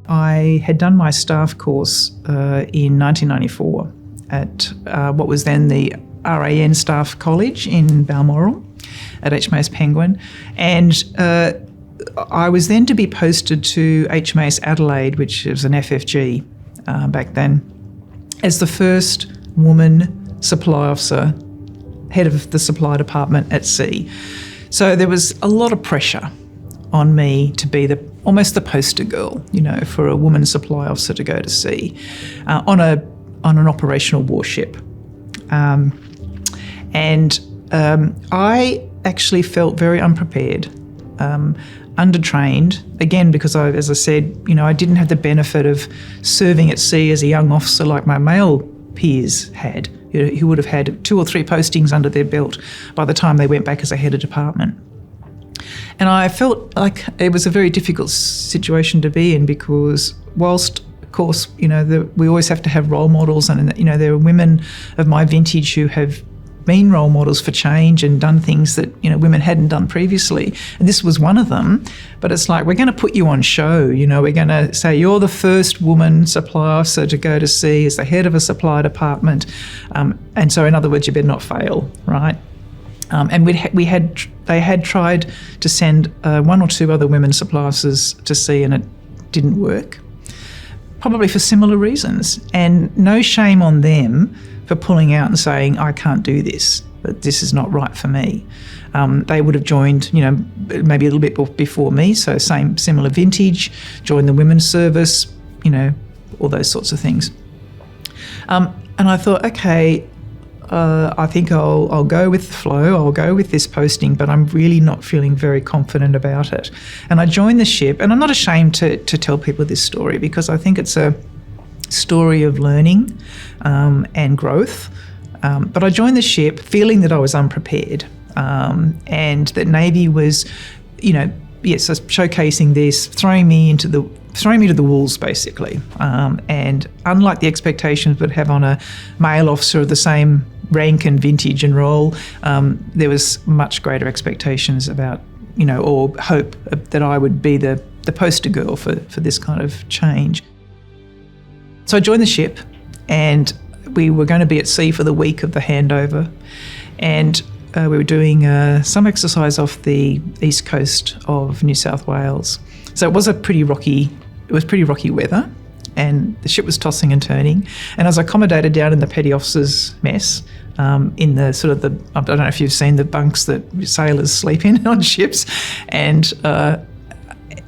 I had done my staff course in 1994 at what was then the RAN Staff College in Balmoral at HMAS Penguin, and I was then to be posted to HMAS Adelaide, which was an FFG back then, as the first woman supply officer, head of the supply department at sea. So there was a lot of pressure on me to be almost the poster girl, for a woman supply officer to go to sea on an operational warship. I actually felt very unprepared, undertrained, again, because as I said, I didn't have the benefit of serving at sea as a young officer like my male peers had, who would have had 2 or 3 postings under their belt by the time they went back as a head of department. And I felt like it was a very difficult situation to be in, because whilst, of course, we always have to have role models, and there are women of my vintage who have been role models for change and done things that women hadn't done previously, and this was one of them. But it's like, we're going to put you on show, we're going to say you're the first woman supply officer to go to sea as the head of a supply department, and so in other words, you better not fail, right? And they had tried to send 1 or 2 other women supply officers to sea, and it didn't work, probably for similar reasons. And no shame on them for pulling out and saying, I can't do this, that this is not right for me. They would have joined, maybe a little bit before me, so similar vintage, joined the women's service, all those sorts of things. And I thought, okay, I think I'll go with the flow, I'll go with this posting, but I'm really not feeling very confident about it. And I joined the ship, and I'm not ashamed to tell people this story, because I think it's a story of learning and growth. But I joined the ship feeling that I was unprepared, and that Navy was, showcasing this, throwing me to the wolves, basically. And unlike the expectations would have on a male officer of the same rank and vintage and role, there was much greater expectations about, or hope that I would be the poster girl for this kind of change. So I joined the ship, and we were going to be at sea for the week of the handover, and we were doing some exercise off the east coast of New South Wales. So it was pretty rocky weather, and the ship was tossing and turning. And I was accommodated down in the petty officers' mess, in the I don't know if you've seen the bunks that sailors sleep in on ships, and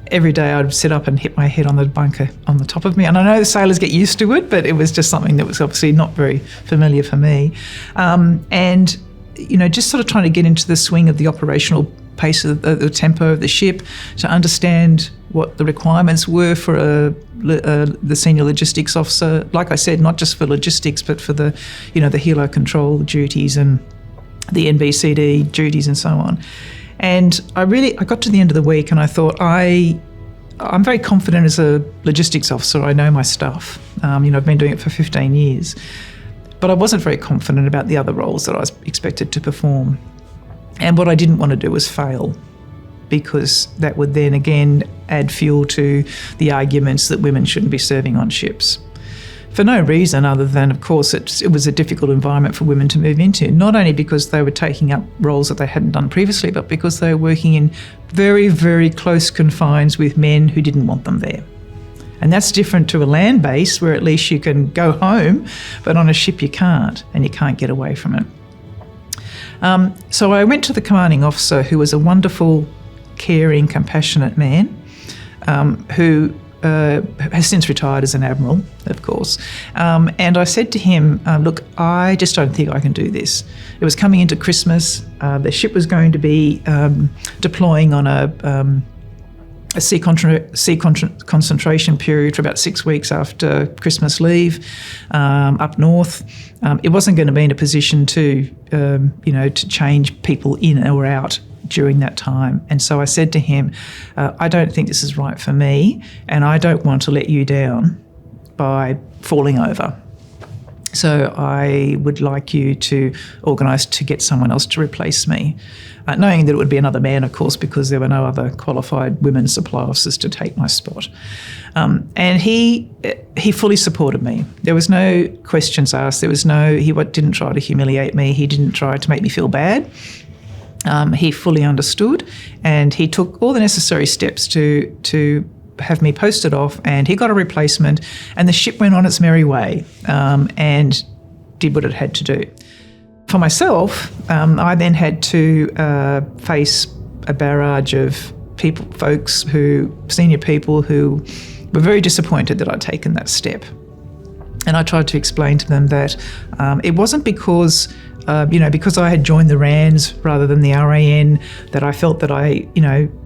every day I'd sit up and hit my head on the bunker on the top of me. And I know the sailors get used to it, but it was just something that was obviously not very familiar for me. And just sort of trying to get into the swing of the operational pace of the tempo of the ship, to understand what the requirements were for the senior logistics officer. Like I said, not just for logistics, but for the helo control duties and the NBCD duties and so on. And I got to the end of the week, and I thought, I'm very confident as a logistics officer. I know my stuff. I've been doing it for 15 years. But I wasn't very confident about the other roles that I was expected to perform. And what I didn't want to do was fail, because that would then again add fuel to the arguments that women shouldn't be serving on ships. For no reason other than, of course, it was a difficult environment for women to move into, not only because they were taking up roles that they hadn't done previously, but because they were working in very, very close confines with men who didn't want them there. And that's different to a land base where at least you can go home, but on a ship you can't, and you can't get away from it. So I went to the commanding officer, who was a wonderful, caring, compassionate man, who has since retired as an admiral, of course. And I said to him, look, I just don't think I can do this. It was coming into Christmas. The ship was going to be deploying on a sea concentration period for about 6 weeks after Christmas leave up north. It wasn't going to be in a position to change people in or out during that time. And so I said to him, I don't think this is right for me, and I don't want to let you down by falling over. So I would like you to organise to get someone else to replace me, knowing that it would be another man, of course, because there were no other qualified women supply officers to take my spot. And he fully supported me. There was no questions asked. He didn't try to humiliate me. He didn't try to make me feel bad. He fully understood, and he took all the necessary steps to have me posted off, and he got a replacement, and the ship went on its merry way and did what it had to do. For myself, I then had to face a barrage of senior people who were very disappointed that I'd taken that step. And I tried to explain to them that it wasn't because I had joined the RANS rather than the RAN, that I felt that I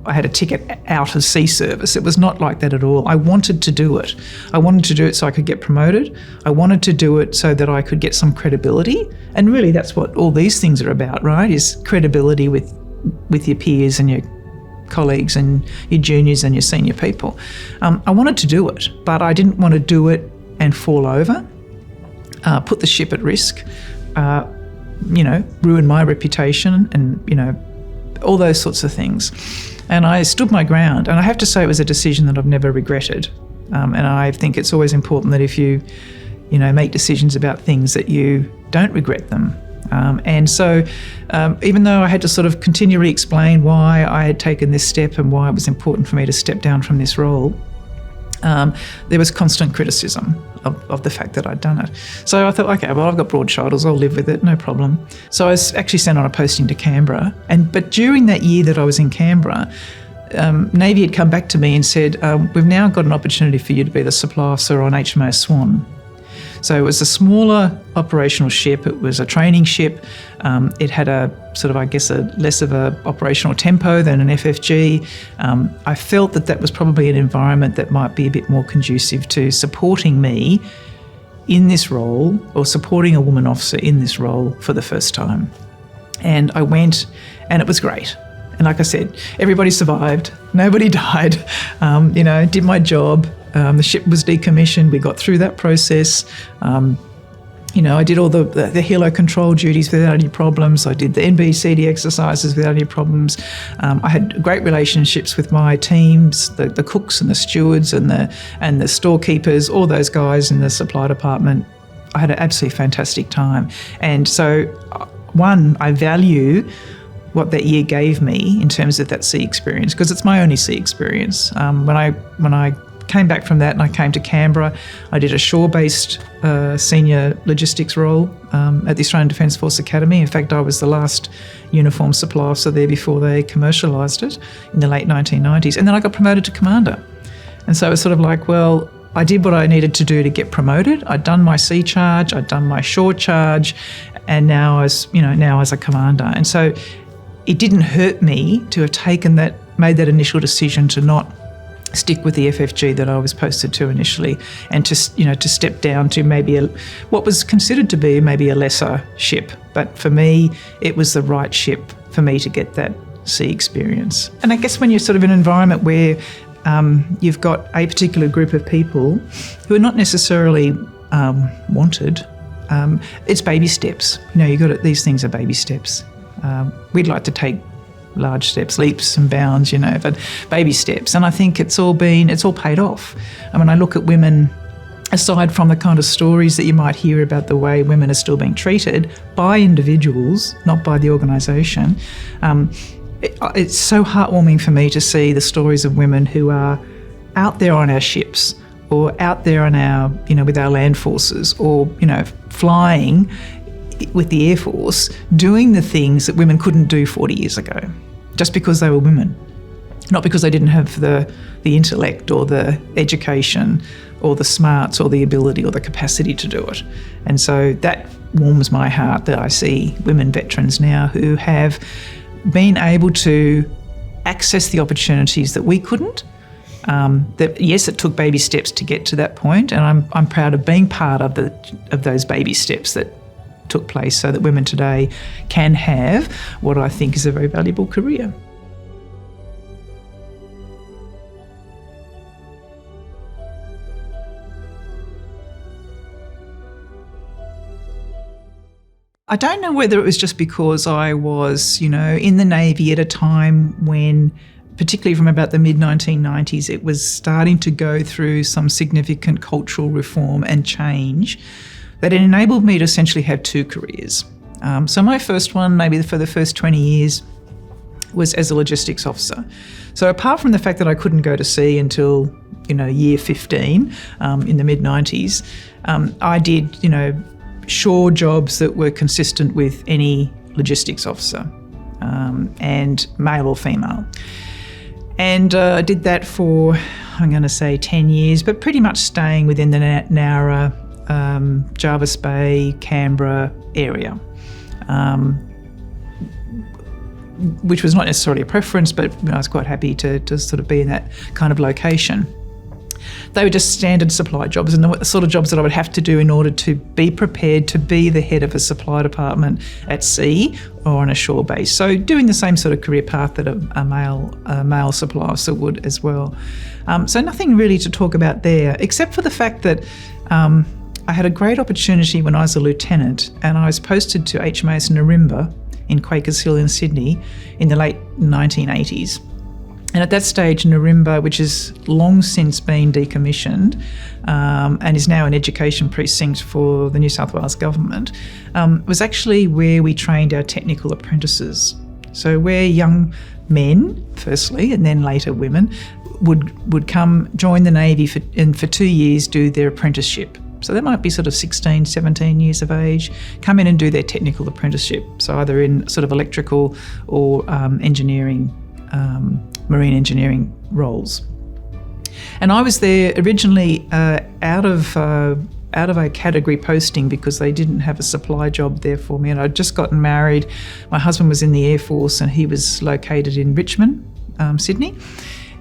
had a ticket out of sea service. It was not like that at all. I wanted to do it. I wanted to do it so I could get promoted. I wanted to do it so that I could get some credibility. And really that's what all these things are about, right, is credibility with your peers and your colleagues and your juniors and your senior people. I wanted to do it, but I didn't want to do it and fall over, put the ship at risk, ruin my reputation and, all those sorts of things. And I stood my ground. And I have to say it was a decision that I've never regretted. And I think it's always important that if you make decisions about things that you don't regret them. And so even though I had to sort of continually explain why I had taken this step and why it was important for me to step down from this role, there was constant criticism of the fact that I'd done it. So I thought, okay, well, I've got broad shoulders, I'll live with it, no problem. So I was actually sent on a posting to Canberra. But during that year that I was in Canberra, Navy had come back to me and said, we've now got an opportunity for you to be the supply officer on HMAS Swan. So it was a smaller operational ship. It was a training ship. It had a less of a operational tempo than an FFG. I felt that was probably an environment that might be a bit more conducive to supporting me in this role, or supporting a woman officer in this role for the first time. And I went, and it was great. And like I said, everybody survived. Nobody died. Did my job. The ship was decommissioned. We got through that process. I did all the helo control duties without any problems. I did the NBCD exercises without any problems. I had great relationships with my teams, the cooks and the stewards and the storekeepers, all those guys in the supply department. I had an absolutely fantastic time. And so, one, I value what that year gave me in terms of that sea experience, because it's my only sea experience. When I came back from that and I came to Canberra, I did a shore-based senior logistics role at the Australian Defence Force Academy. In fact, I was the last uniform supply officer there before they commercialised it in the late 1990s. And then I got promoted to commander. And so it was sort of like, well, I did what I needed to do to get promoted. I'd done my sea charge, I'd done my shore charge, and now as a commander. And so it didn't hurt me to have made that initial decision to not stick with the FFG that I was posted to initially, and to step down to maybe what was considered to be maybe a lesser ship. But for me, it was the right ship for me to get that sea experience. And I guess when you're sort of in an environment where you've got a particular group of people who are not necessarily wanted, it's baby steps. These things are baby steps. We'd like to take large steps, leaps and bounds, but baby steps. And I think it's all paid off. I mean, I look at women, aside from the kind of stories that you might hear about the way women are still being treated by individuals, not by the organisation, it's so heartwarming for me to see the stories of women who are out there on our ships, or out there on our, with our land forces, or, flying with the Air Force, doing the things that women couldn't do 40 years ago, just because they were women, not because they didn't have the intellect or the education or the smarts or the ability or the capacity to do it. And so that warms my heart that I see women veterans now who have been able to access the opportunities that we couldn't. Yes, it took baby steps to get to that point, and I'm proud of being part of those baby steps that took place, so that women today can have what I think is a very valuable career. I don't know whether it was just because I was, in the Navy at a time when, particularly from about the mid-1990s, it was starting to go through some significant cultural reform and change, that it enabled me to essentially have two careers. So my first one, maybe for the first 20 years, was as a logistics officer. So apart from the fact that I couldn't go to sea until, year 15 in the mid-90s, I did, shore jobs that were consistent with any logistics officer, and male or female. And I did that for, I'm going to say 10 years, but pretty much staying within the Nowra, Jervis Bay, Canberra area, which was not necessarily a preference, but I was quite happy to sort of be in that kind of location. They were just standard supply jobs, and the sort of jobs that I would have to do in order to be prepared to be the head of a supply department at sea or on a shore base. So doing the same sort of career path that a male supply officer would as well. So nothing really to talk about there, except for the fact that I had a great opportunity when I was a lieutenant, and I was posted to HMAS Narimba in Quakers Hill in Sydney in the late 1980s. And at that stage, Narimba, which has long since been decommissioned and is now an education precinct for the New South Wales government, was actually where we trained our technical apprentices. So where young men, firstly, and then later women, would come join the Navy and for 2 years do their apprenticeship. So they might be sort of 16, 17 years of age, come in and do their technical apprenticeship. So either in sort of electrical or engineering, marine engineering roles. And I was there originally out of a category posting because they didn't have a supply job there for me, and I'd just gotten married. My husband was in the Air Force and he was located in Richmond, Sydney.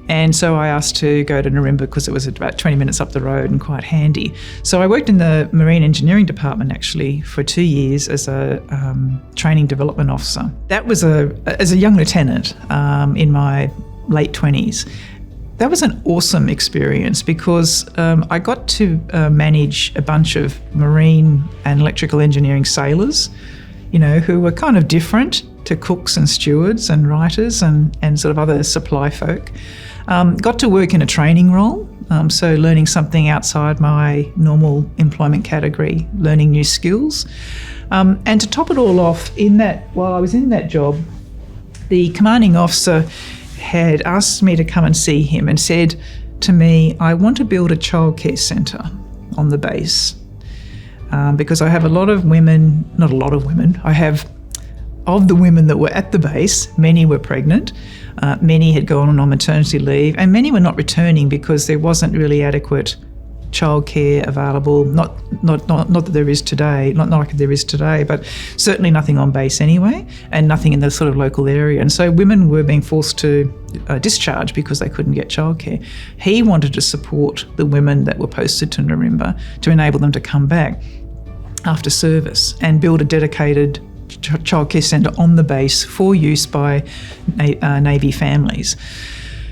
And so I asked to go to Narimba because it was about 20 minutes up the road and quite handy. So I worked in the marine engineering department actually for 2 years as a training development officer. That was as a young lieutenant in my late 20s. That was an awesome experience because I got to manage a bunch of marine and electrical engineering sailors, who were kind of different to cooks and stewards and writers and sort of other supply folk. Got to work in a training role, so learning something outside my normal employment category, learning new skills. And to top it all off, while I was in that job, the commanding officer had asked me to come and see him and said to me, I want to build a childcare centre on the base because I have not a lot of women, I have of the women that were at the base, many were pregnant, many had gone on maternity leave, and many were not returning because there wasn't really adequate childcare available, not that there is today, not like there is today, but certainly nothing on base anyway, and nothing in the sort of local area. And so women were being forced to discharge because they couldn't get childcare. He wanted to support the women that were posted to Narimba to enable them to come back after service and build a dedicated childcare centre on the base for use by Navy families.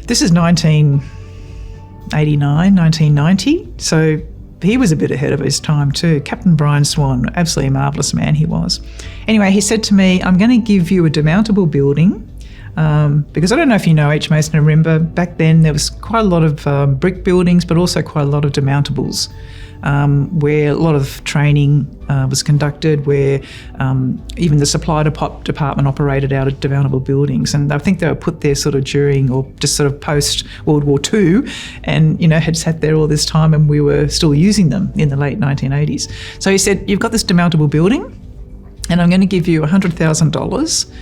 This is 1989, 1990, so he was a bit ahead of his time too. Captain Brian Swan, absolutely marvellous man he was. Anyway, he said to me, I'm going to give you a demountable building because I don't know if you know HMAS Narimba, back then there was quite a lot of brick buildings but also quite a lot of demountables. Where a lot of training was conducted, where even the supply department operated out of demountable buildings. And I think they were put there sort of during or just sort of post World War II and, had sat there all this time and we were still using them in the late 1980s. So he said, you've got this demountable building and I'm going to give you $100,000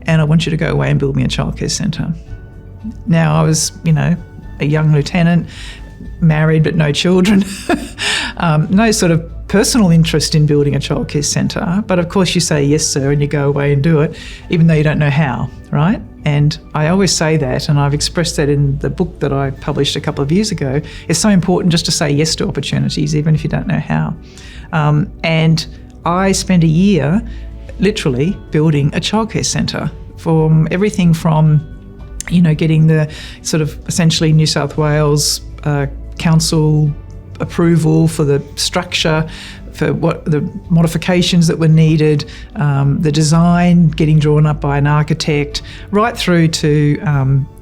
and I want you to go away and build me a childcare centre. Now I was, a young lieutenant, married but no children, no sort of personal interest in building a childcare centre, but of course you say yes sir and you go away and do it even though you don't know how, right? And I always say that, and I've expressed that in the book that I published a couple of years ago. It's so important just to say yes to opportunities even if you don't know how. And I spent a year literally building a childcare centre from everything from getting the sort of essentially New South Wales council approval, for the structure, for what the modifications that were needed, the design getting drawn up by an architect, right through to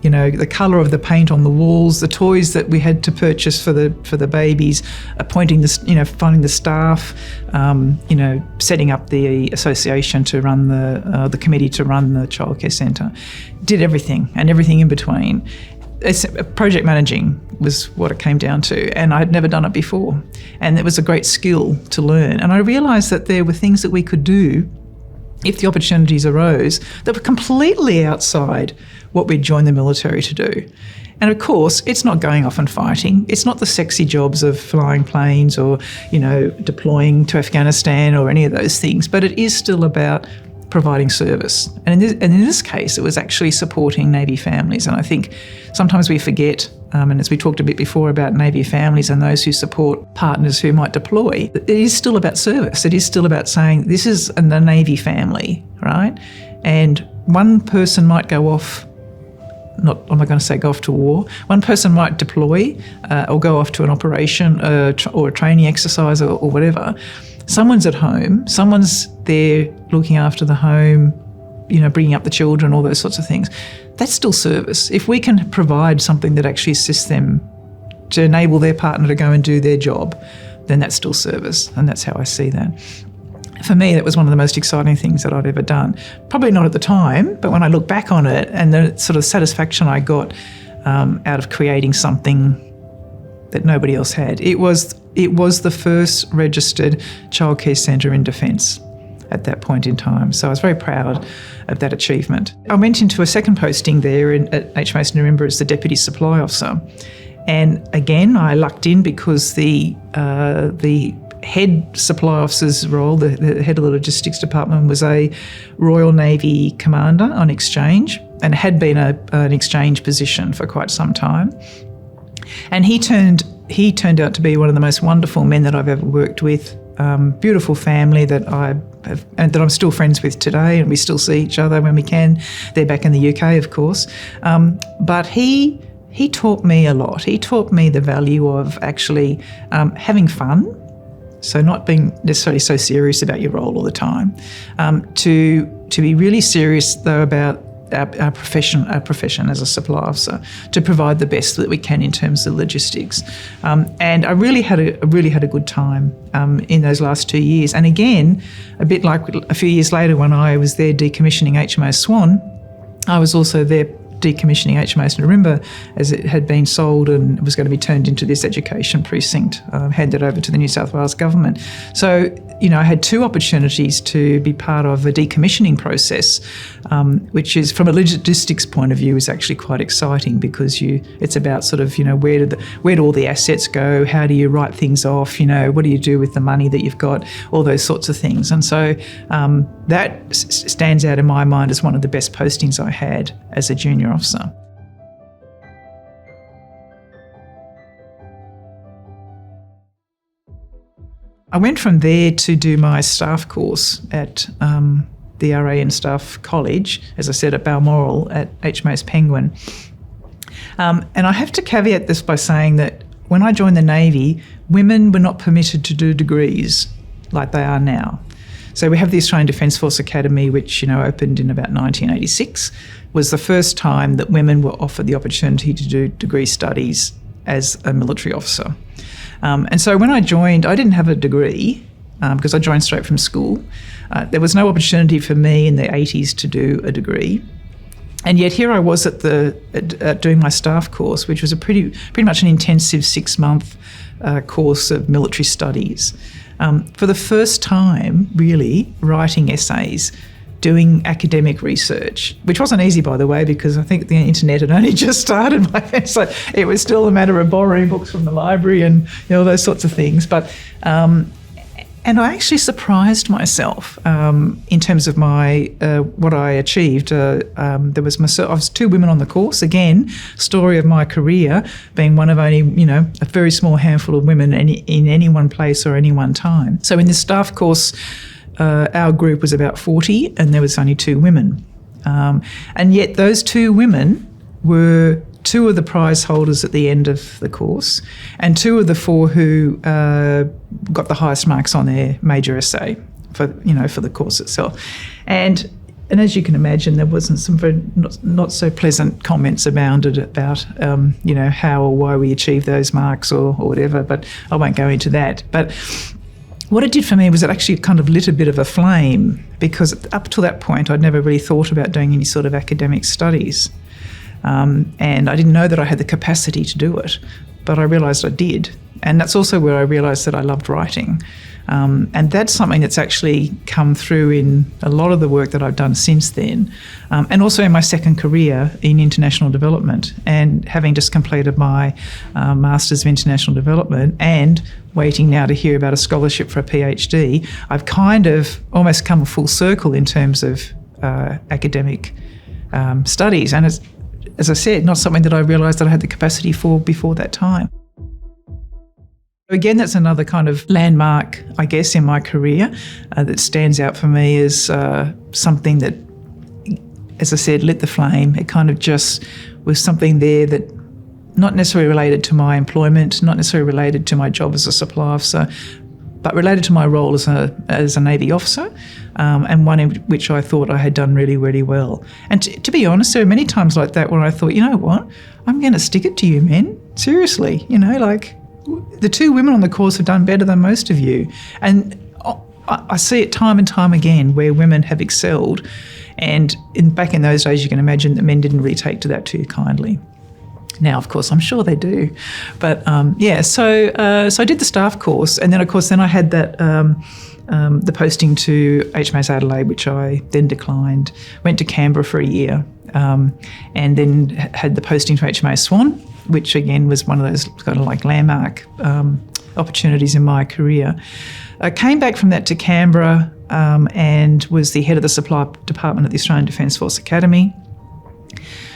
the colour of the paint on the walls, the toys that we had to purchase for the babies, appointing finding the staff, setting up the association to run the committee to run the childcare centre, did everything and everything in between. Project managing was what it came down to, and I'd never done it before, and it was a great skill to learn. And I realised that there were things that we could do if the opportunities arose that were completely outside what we'd joined the military to do. And of course, it's not going off and fighting. It's not the sexy jobs of flying planes or, deploying to Afghanistan or any of those things, but it is still about providing service. And in this case, it was actually supporting Navy families. And I think sometimes we forget, and as we talked a bit before about Navy families and those who support partners who might deploy, it is still about service. It is still about saying, this is the Navy family, right? And one person might go off, I'm not going to say go off to war. One person might deploy or go off to an operation or a training exercise or whatever. Someone's at home, someone's there looking after the home, bringing up the children, all those sorts of things. That's still service. If we can provide something that actually assists them to enable their partner to go and do their job, then that's still service, and that's how I see that. For me, that was one of the most exciting things that I'd ever done. Probably not at the time, but when I look back on it and the sort of satisfaction I got out of creating something that nobody else had. It was the first registered childcare centre in Defence at that point in time. So I was very proud of that achievement. I went into a second posting there at HMAS Nirimba as the Deputy Supply Officer. And again, I lucked in because the head supply officer's role, the head of the logistics department, was a Royal Navy commander on exchange and had been an exchange position for quite some time. And he turned out to be one of the most wonderful men that I've ever worked with. Beautiful family that that I'm still friends with today, and we still see each other when we can. They're back in the UK, of course. But he taught me a lot. He taught me the value of actually having fun, so not being necessarily so serious about your role all the time, to be really serious though about our profession as a supply officer, to provide the best that we can in terms of logistics. And I really had a good time in those last 2 years. And again, a bit like a few years later when I was there decommissioning HMAS Swan, I was also there decommissioning HMAS Nirimba as it had been sold and was going to be turned into this education precinct, handed over to the New South Wales government. So, I had two opportunities to be part of a decommissioning process, which is, from a logistics point of view, is actually quite exciting because it's about sort of, where do all the assets go? How do you write things off? What do you do with the money that you've got? All those sorts of things. And so that stands out in my mind as one of the best postings I had as a junior officer. I went from there to do my staff course at the RAN Staff College, as I said, at Balmoral at HMAS Penguin. And I have to caveat this by saying that when I joined the Navy, women were not permitted to do degrees like they are now. So we have the Australian Defence Force Academy, which opened in about 1986, was the first time that women were offered the opportunity to do degree studies as a military officer. And so when I joined, I didn't have a degree because I joined straight from school. There was no opportunity for me in the 80s to do a degree. And yet here I was at doing my staff course, which was a pretty much an intensive 6-month course of military studies. For the first time, really, writing essays, doing academic research, which wasn't easy, by the way, because I think the internet had only just started by then, so it was still a matter of borrowing books from the library and all those sorts of things. But and I actually surprised myself in terms of my what I achieved. There was myself. I was 2 women on the course. Again, story of my career, being one of only a very small handful of women in any one place or any one time. So in this staff course, our group was about 40 and there was only 2 women. And yet those 2 women were 2 of the prize holders at the end of the course, and 2 of the 4 who got the highest marks on their major essay for the course itself. And as you can imagine, there wasn't some very not so pleasant comments abounded about how or why we achieved those marks or whatever, but I won't go into that. But what it did for me was it actually kind of lit a bit of a flame, because up to that point I'd never really thought about doing any sort of academic studies. And I didn't know that I had the capacity to do it, but I realised I did. And that's also where I realised that I loved writing. And that's something that's actually come through in a lot of the work that I've done since then, and also in my second career in international development. And having just completed my Masters of International Development and waiting now to hear about a scholarship for a PhD, I've kind of almost come full circle in terms of academic studies. And as I said, not something that I realised that I had the capacity for before that time. Again, that's another kind of landmark, I guess, in my career that stands out for me as something that, as I said, lit the flame. It kind of just was something there that not necessarily related to my employment, not necessarily related to my job as a supply officer, but related to my role as a Navy officer, and one in which I thought I had done really, really well. And to be honest, there were many times like that where I thought, you know what, I'm going to stick it to you, men. Seriously, the 2 women on the course have done better than most of you. And I see it time and time again where women have excelled. And back in those days, you can imagine that men didn't really take to that too kindly. Now, of course, I'm sure they do. But so I did the staff course. And then, of course, I had that the posting to HMAS Adelaide, which I then declined, went to Canberra for a year, and then had the posting to HMAS Swan, which again was one of those kind of like landmark opportunities in my career. I came back from that to Canberra and was the head of the supply department at the Australian Defence Force Academy.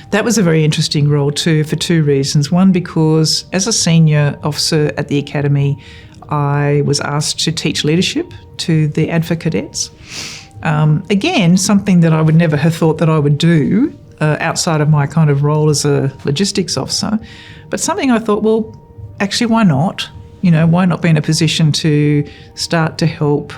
That was a very interesting role too, for 2 reasons. One, because as a senior officer at the academy, I was asked to teach leadership to the ADFA cadets. Again, something that I would never have thought that I would do outside of my kind of role as a logistics officer, but something I thought, well, actually, why not? Why not be in a position to start to help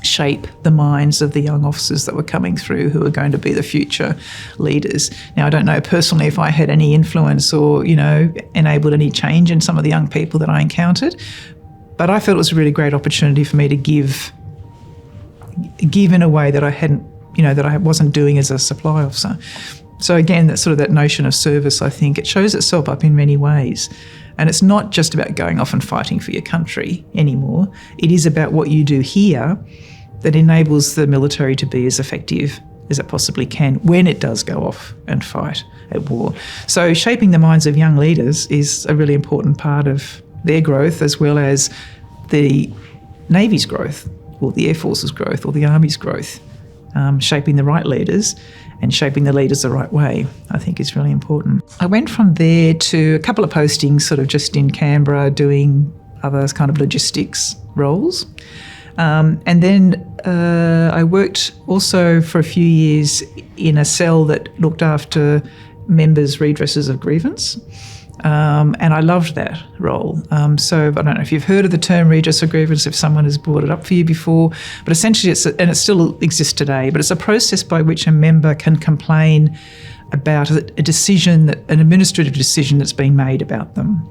shape the minds of the young officers that were coming through who are going to be the future leaders. Now, I don't know personally if I had any influence or, enabled any change in some of the young people that I encountered, but I felt it was a really great opportunity for me to give in a way that I hadn't, that I wasn't doing as a supply officer. So again, that's sort of that notion of service, I think, it shows itself up in many ways. And it's not just about going off and fighting for your country anymore. It is about what you do here that enables the military to be as effective as it possibly can when it does go off and fight at war. So shaping the minds of young leaders is a really important part of their growth, as well as the Navy's growth or the Air Force's growth or the Army's growth. Shaping the right leaders and shaping the leaders the right way, I think, is really important. I went from there to a couple of postings sort of just in Canberra doing other kind of logistics roles. And then I worked also for a few years in a cell that looked after members' redresses of grievance. And I loved that role. So I don't know if you've heard of the term redress of grievance, if someone has brought it up for you before, but essentially it still exists today, but it's a process by which a member can complain about a decision, an administrative decision that's been made about them.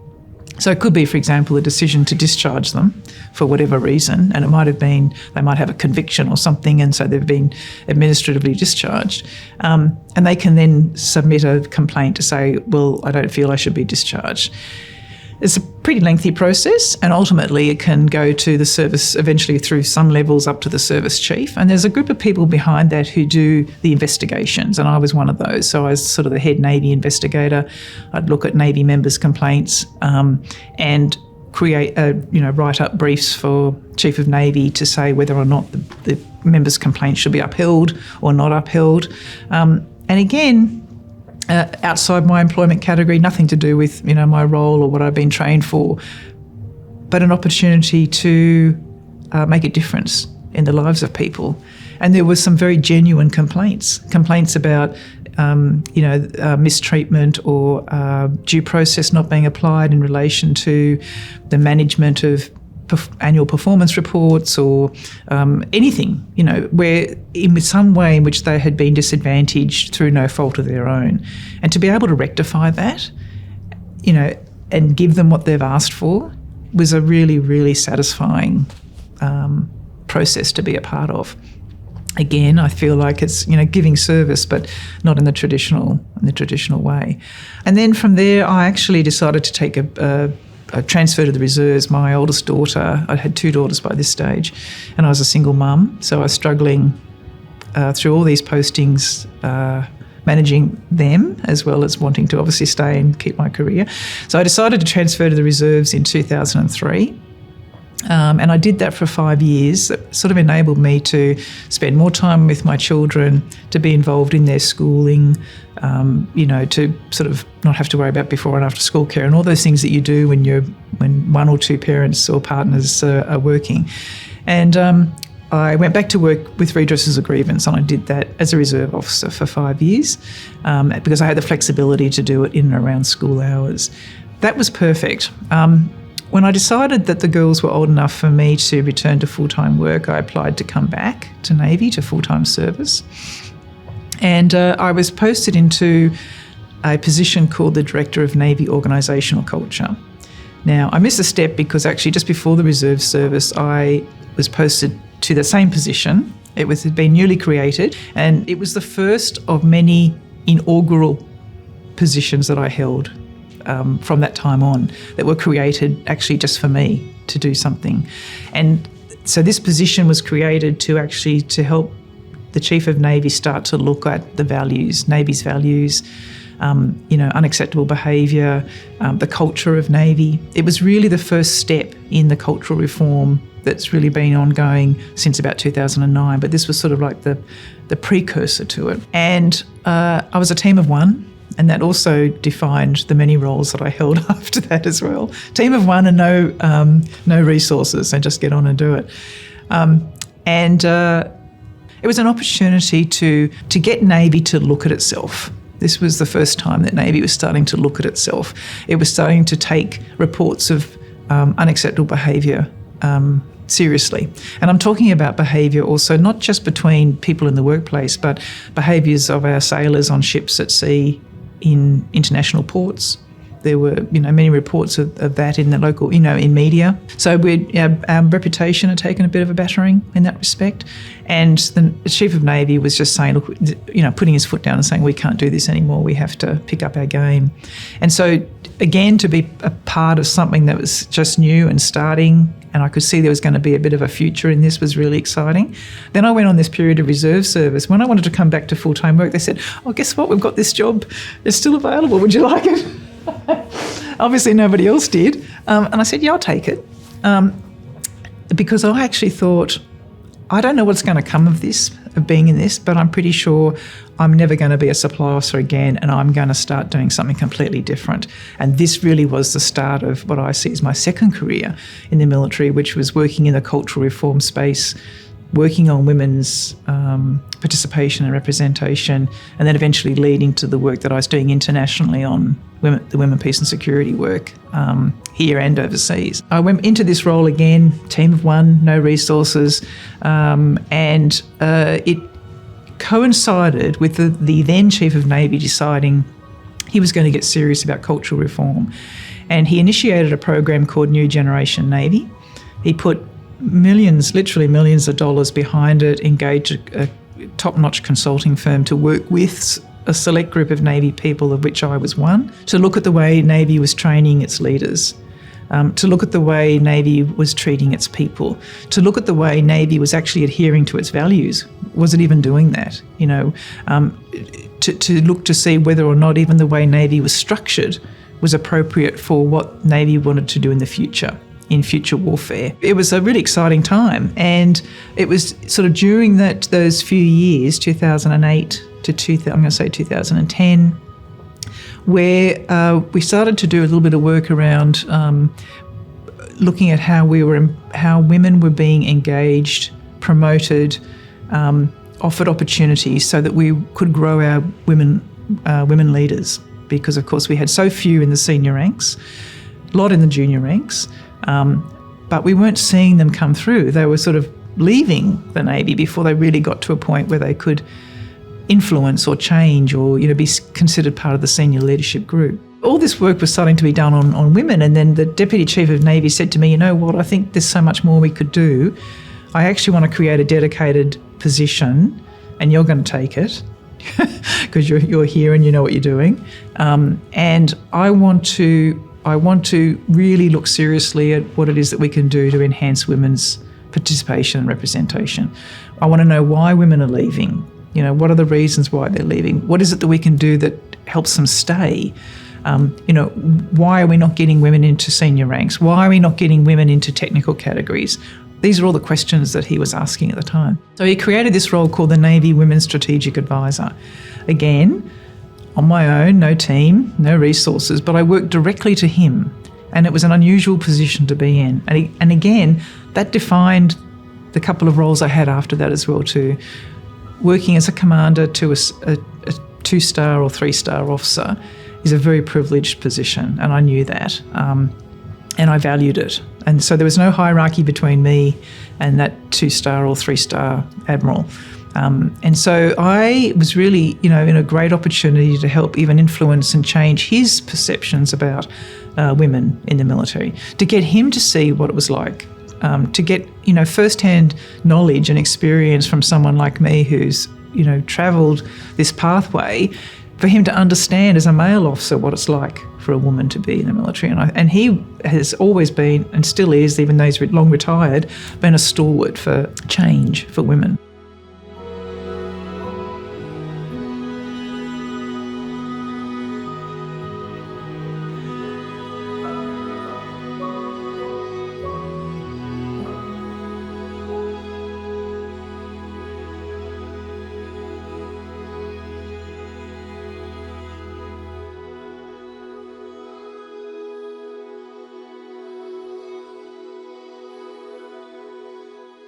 So it could be, for example, a decision to discharge them for whatever reason, and it might have been they might have a conviction or something, and so they've been administratively discharged. And they can then submit a complaint to say, well, I don't feel I should be discharged. It's a pretty lengthy process, and ultimately it can go to the service, eventually through some levels up to the service chief. And there's a group of people behind that who do the investigations, and I was one of those. So I was sort of the head Navy investigator. I'd look at Navy members' complaints and create, write up briefs for Chief of Navy to say whether or not the members' complaints should be upheld or not upheld. And again, outside my employment category, nothing to do with my role or what I've been trained for, but an opportunity to make a difference in the lives of people. And there were some very genuine complaints about mistreatment or due process not being applied in relation to the management of annual performance reports or anything, where in some way in which they had been disadvantaged through no fault of their own. And to be able to rectify that, and give them what they've asked for was a really, really satisfying process to be a part of. Again, I feel like it's giving service, but not in the traditional way. And then from there, I actually decided to take a transfer to the reserves. My oldest daughter, I had 2 daughters by this stage, and I was a single mum, so I was struggling through all these postings, managing them as well as wanting to obviously stay and keep my career. So I decided to transfer to the reserves in 2003. And I did that for 5 years. It sort of enabled me to spend more time with my children, to be involved in their schooling, to sort of not have to worry about before and after school care and all those things that you do when 1 or 2 parents or partners are working. And I went back to work with redresses of grievance, and I did that as a reserve officer for 5 years because I had the flexibility to do it in and around school hours. That was perfect. When I decided that the girls were old enough for me to return to full-time work, I applied to come back to Navy, to full-time service. And I was posted into a position called the Director of Navy Organisational Culture. Now, I missed a step because actually just before the reserve service, I was posted to the same position. It had been newly created, and it was the first of many inaugural positions that I held from that time on that were created actually just for me to do something. And so this position was created to help the Chief of Navy start to look at the values, Navy's values, unacceptable behaviour, the culture of Navy. It was really the first step in the cultural reform that's really been ongoing since about 2009, but this was sort of like the precursor to it. And I was a team of 1. And that also defined the many roles that I held after that as well. Team of 1 and no resources, and just get on and do it. It was an opportunity to get Navy to look at itself. This was the first time that Navy was starting to look at itself. It was starting to take reports of unacceptable behaviour seriously. And I'm talking about behaviour also not just between people in the workplace, but behaviours of our sailors on ships at sea, in international ports. There were, many reports of that in the local, in media. So our reputation had taken a bit of a battering in that respect. And the Chief of Navy was just saying, look, putting his foot down and saying, we can't do this anymore. We have to pick up our game. And so, again, to be a part of something that was just new and starting, and I could see there was going to be a bit of a future in this, was really exciting. Then I went on this period of reserve service. When I wanted to come back to full-time work, they said, oh, guess what? We've got this job. It's still available. Would you like it? Obviously, nobody else did. And I said, yeah, I'll take it. Because I actually thought, I don't know what's going to come of this, of being in this, but I'm pretty sure I'm never going to be a supply officer again, and I'm going to start doing something completely different. And this really was the start of what I see as my second career in the military, which was working in the cultural reform space, working on women's participation and representation, and then eventually leading to the work that I was doing internationally on the women, peace and security work here and overseas. I went into this role again, team of 1, no resources, and it coincided with the then Chief of Navy deciding he was going to get serious about cultural reform. And he initiated a program called New Generation Navy. He put millions, literally millions of dollars behind it, engaged a top-notch consulting firm to work with a select group of Navy people, of which I was one, to look at the way Navy was training its leaders, to look at the way Navy was treating its people, to look at the way Navy was actually adhering to its values. Was it even doing that? To look to see whether or not even the way Navy was structured was appropriate for what Navy wanted to do in the future, in future warfare. It was a really exciting time, and it was sort of during those few years, 2008 to 2010, where we started to do a little bit of work around looking at how women were being engaged, promoted, offered opportunities so that we could grow our women leaders, because of course we had so few in the senior ranks, a lot in the junior ranks, but we weren't seeing them come through. They were sort of leaving the Navy before they really got to a point where they could influence or change or be considered part of the senior leadership group. All this work was starting to be done on women, and then the Deputy Chief of Navy said to me, you know what, I think there's so much more we could do. I actually want to create a dedicated position, and you're going to take it because you're here and you know what you're doing. And I want to really look seriously at what it is that we can do to enhance women's participation and representation. I want to know why women are leaving. What are the reasons why they're leaving? What is it that we can do that helps them stay? Why are we not getting women into senior ranks? Why are we not getting women into technical categories? These are all the questions that he was asking at the time. So he created this role called the Navy Women's Strategic Advisor. Again, on my own, no team, no resources, but I worked directly to him, and it was an unusual position to be in. And again, that defined the couple of roles I had after that as well too. Working as a commander to a 2-star or 3-star officer is a very privileged position, and I knew that, and I valued it. And so there was no hierarchy between me and that 2-star or 3-star admiral. And so I was really, in a great opportunity to help even influence and change his perceptions about women in the military, to get him to see what it was like. To get, first-hand knowledge and experience from someone like me who's, travelled this pathway, for him to understand as a male officer what it's like for a woman to be in the military. And he has always been, and still is, even though he's long retired, been a stalwart for change for women.